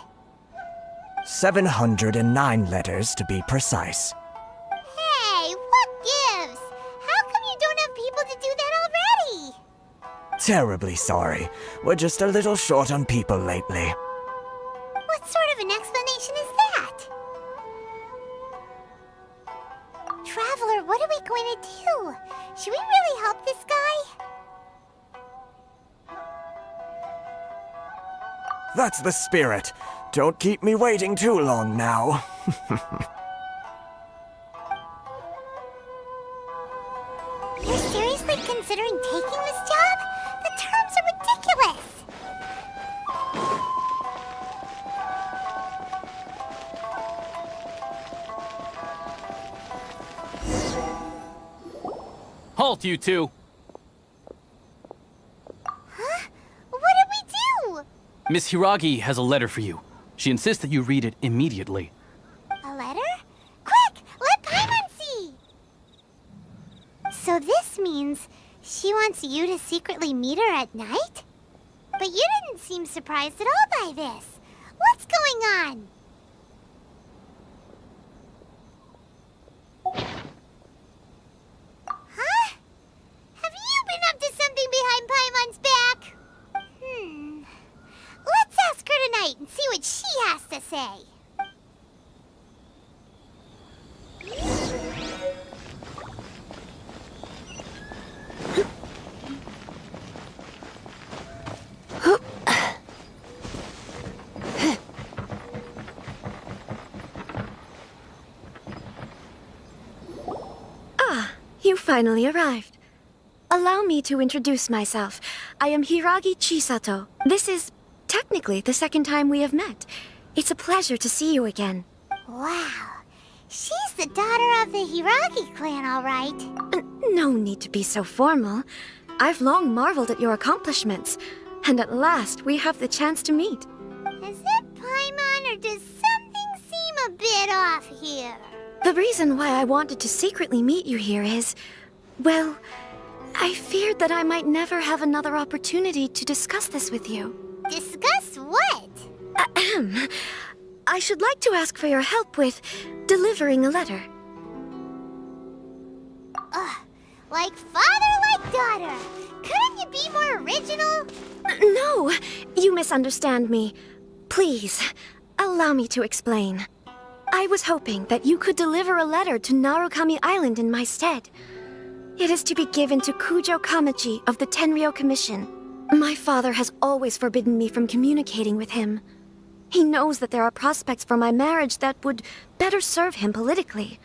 709 letters to be precise. Hey, what gives? How come you don't have people to do that already? Terribly sorry. We're just a little short on people lately. What sort of an explanation is that? Traveler, what are we going to do? Should we really help this guy? That's the spirit. Don't keep me waiting too long now. You're seriously considering taking this job? The terms are ridiculous. Halt, you two! Huh? What did we do? Miss Hiragi has a letter for you. She insists that you read it immediately. A letter? Quick, let Paimon see! So this means she wants you to secretly meet her at night? But you didn't seem surprised at all by this. What's going on? Huh? Have you been up to something behind Paimon's back? Let's ask her tonight and see what she has to say. You finally arrived. Allow me to introduce myself. I am Hiragi Chisato. This is technically the second time we have met. It's a pleasure to see you again. Wow. She's the daughter of the Hiragi clan, all right. No need to be so formal. I've long marveled at your accomplishments, and at last we have the chance to meet. Is it Paimon, or does something seem a bit off here? The reason why I wanted to secretly meet you here is, well, I feared that I might never have another opportunity to discuss this with you. Discuss what? Ahem. I should like to ask for your help with delivering a letter. Like father, like daughter. Couldn't you be more original? No, you misunderstand me. Please, allow me to explain. I was hoping that you could deliver a letter to Narukami Island in my stead. It is to be given to Kujo Kamaji of the Tenryou Commission. My father has always forbidden me from communicating with him. He knows that there are prospects for my marriage that would better serve him politically.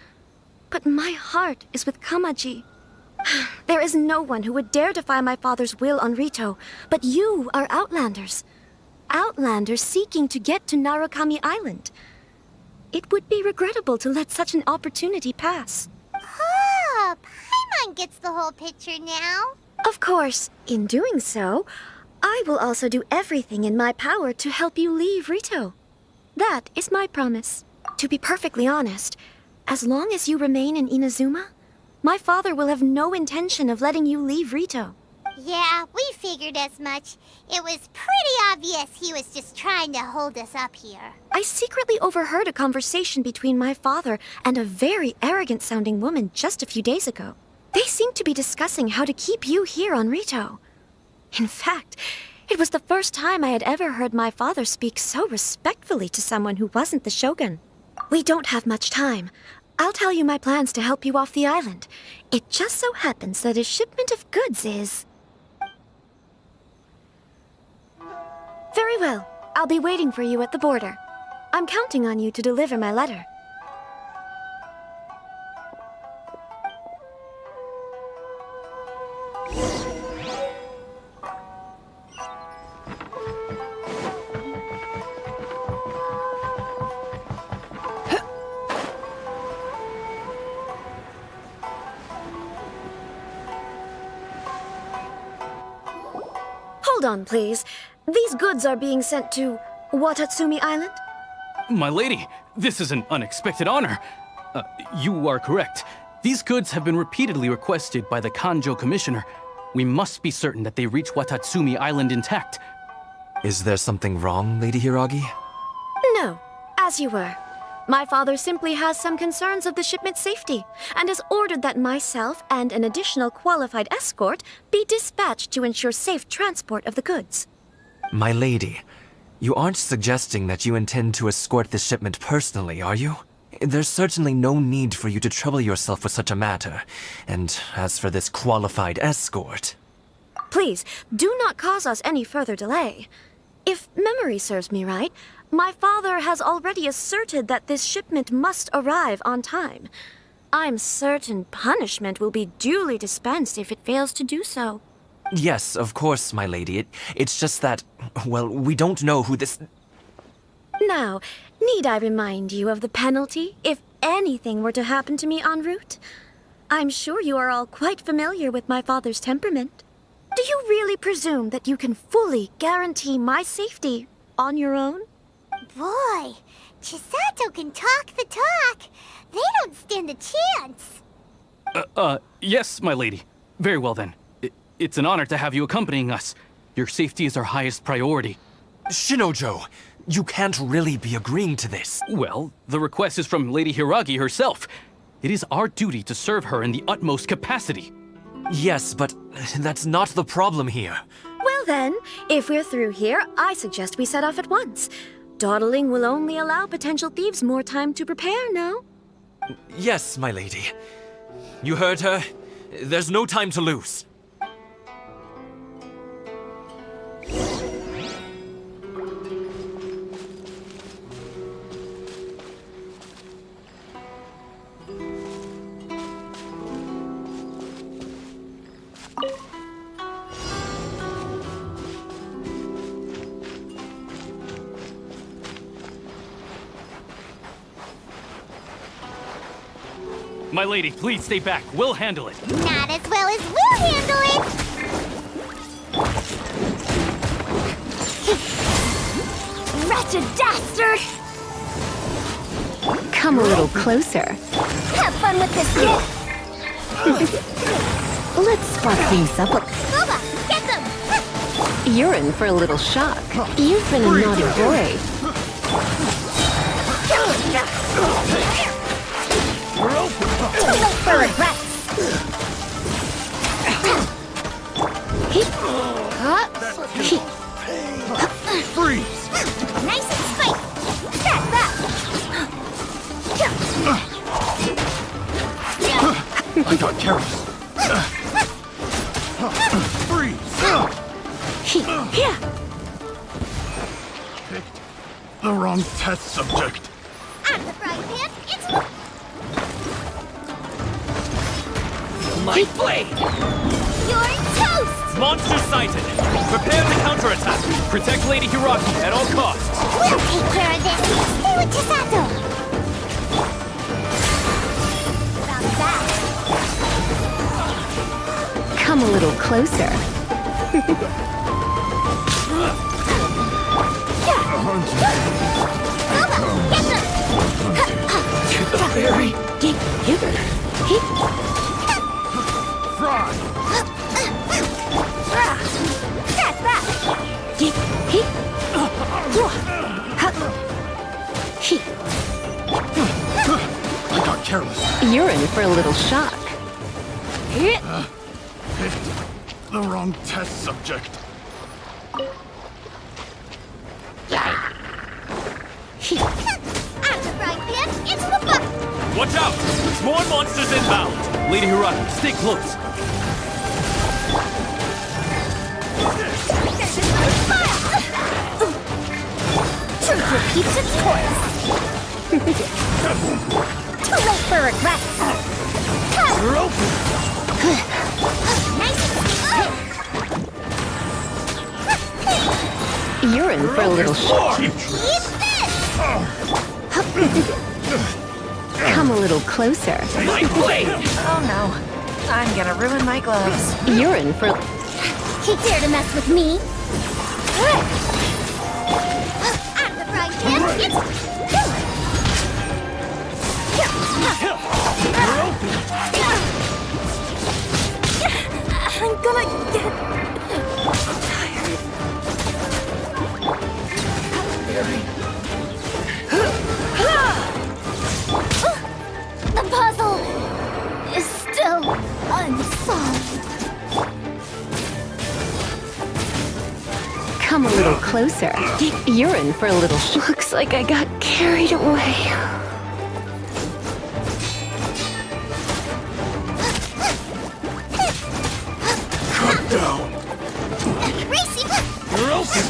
But my heart is with Kamaji. There is no one who would dare defy my father's will on Rito, but you are Outlanders. Outlanders seeking to get to Narukami Island. It would be regrettable to let such an opportunity pass. Oh, Paimon gets the whole picture now. Of course, in doing so, I will also do everything in my power to help you leave Rito. That is my promise. To be perfectly honest, as long as you remain in Inazuma, my father will have no intention of letting you leave Rito. Yeah, we figured as much. It was pretty obvious he was just trying to hold us up here. I secretly overheard a conversation between my father and a very arrogant-sounding woman just a few days ago. They seemed to be discussing how to keep you here on Rito. In fact, it was the first time I had ever heard my father speak so respectfully to someone who wasn't the Shogun. We don't have much time. I'll tell you my plans to help you off the island. It just so happens that a shipment of goods is... Very well. I'll be waiting for you at the border. I'm counting on you to deliver my letter. Hold on, please. These goods are being sent to Watatsumi Island? My lady, this is an unexpected honor. You are correct. These goods have been repeatedly requested by the Kanjo Commissioner. We must be certain that they reach Watatsumi Island intact. Is there something wrong, Lady Hiragi? No, as you were. My father simply has some concerns of the shipment's safety, and has ordered that myself and an additional qualified escort be dispatched to ensure safe transport of the goods. My lady, you aren't suggesting that you intend to escort this shipment personally, are you? There's certainly no need for you to trouble yourself with such a matter. And as for this qualified escort... Please, do not cause us any further delay. If memory serves me right, my father has already asserted that this shipment must arrive on time. I'm certain punishment will be duly dispensed if it fails to do so. Yes, of course, my lady. It's just that, well, we don't know who this... Now, need I remind you of the penalty if anything were to happen to me en route? I'm sure you are all quite familiar with my father's temperament. Do you really presume that you can fully guarantee my safety on your own? Boy, Chisato can talk the talk. They don't stand a chance. Yes, my lady. Very well then. It's an honor to have you accompanying us. Your safety is our highest priority. Shinojo, you can't really be agreeing to this. Well, the request is from Lady Hiragi herself. It is our duty to serve her in the utmost capacity. Yes, but that's not the problem here. Well then, if we're through here, I suggest we set off at once. Dawdling will only allow potential thieves more time to prepare, no? Yes, my lady. You heard her. There's no time to lose. My lady, please stay back. We'll handle it. Not as well as we'll handle it. Wretched dastard! Come a little closer. Have fun with this kid. Let's spot things up. Boba, get them. You're in for a little shock. You've been a naughty boy. Too late for regrets. Freeze! Nice and spike. That's that. I got careless. Freeze! Picked the wrong test subject. Out of the frying pan, into the... My blade! You're toast! Monster sighted! Prepare the counterattack! Protect Lady Hiragi at all costs. We'll take care of this. Stay with Chisato. About that. Come a little closer. Boba, get them. To the very... Fry! That's that. I got careless. You're in for a little shock. Picked the wrong test subject. Out of the frying pan, into the bucket. Watch out! More monsters inbound! Lady Hiragi, stay close. Truth repeats its course. Too late for regrets. You're open! Nice. You're in for a little shock. Eat this. Come a little closer. My blade! Oh no. I'm gonna ruin my gloves. You're in for... He dare to mess with me. Out of the frying pan, it's... I'm gonna get The puzzle is still unsolved. Come a little closer. You're in for a little shock. Looks like I got carried away. Cut down! Racing. You're open!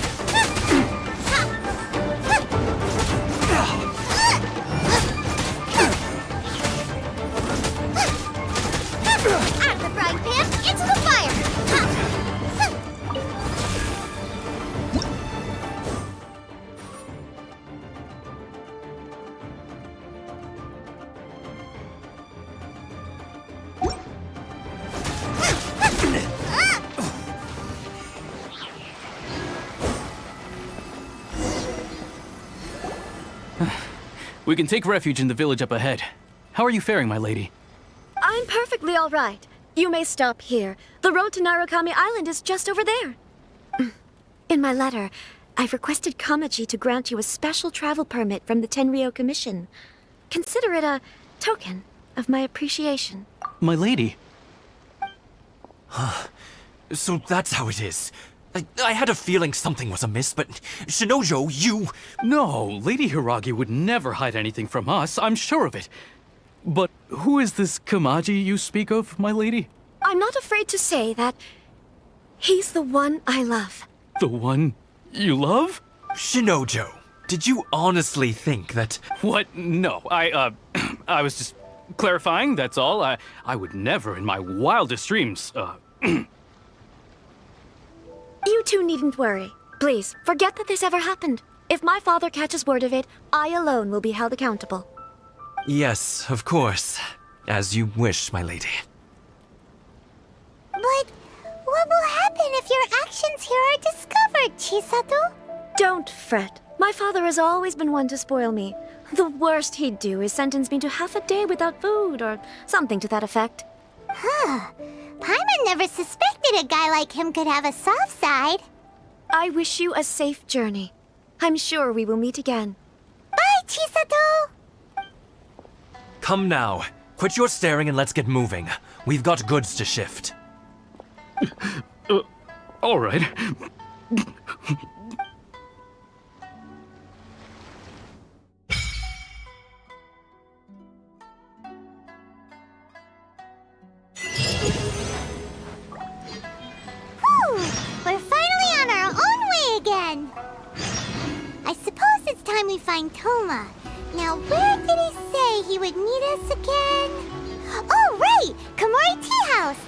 Out of the frying pan, into the fire. We can take refuge in the village up ahead. How are you faring, my lady? I'm perfectly all right. You may stop here. The road to Narukami Island is just over there. In my letter, I've requested Kamaji to grant you a special travel permit from the Tenryou Commission. Consider it a token of my appreciation. My lady. So that's how it is. I had a feeling something was amiss, but Shinojo, you... No, Lady Hiragi would never hide anything from us, I'm sure of it. But who is this Kamaji you speak of, my lady? I'm not afraid to say that he's the one I love. The one you love? Shinojo, did you honestly think that... What? No, I was just clarifying, that's all. I would never in my wildest dreams, You two needn't worry. Please, forget that this ever happened. If my father catches word of it, I alone will be held accountable. Yes, of course. As you wish, my lady. But what will happen if your actions here are discovered, Chisato? Don't fret. My father has always been one to spoil me. The worst he'd do is sentence me to half a day without food, or something to that effect. Huh. Paimon never suspected a guy like him could have a soft side. I wish you a safe journey. I'm sure we will meet again. Bye, Chisato! Come now. Quit your staring and let's get moving. We've got goods to shift. All right. We're finally on our own way again. I suppose it's time we find Toma. Now, where did he say he would meet us again? Oh, right! Komori Tea House!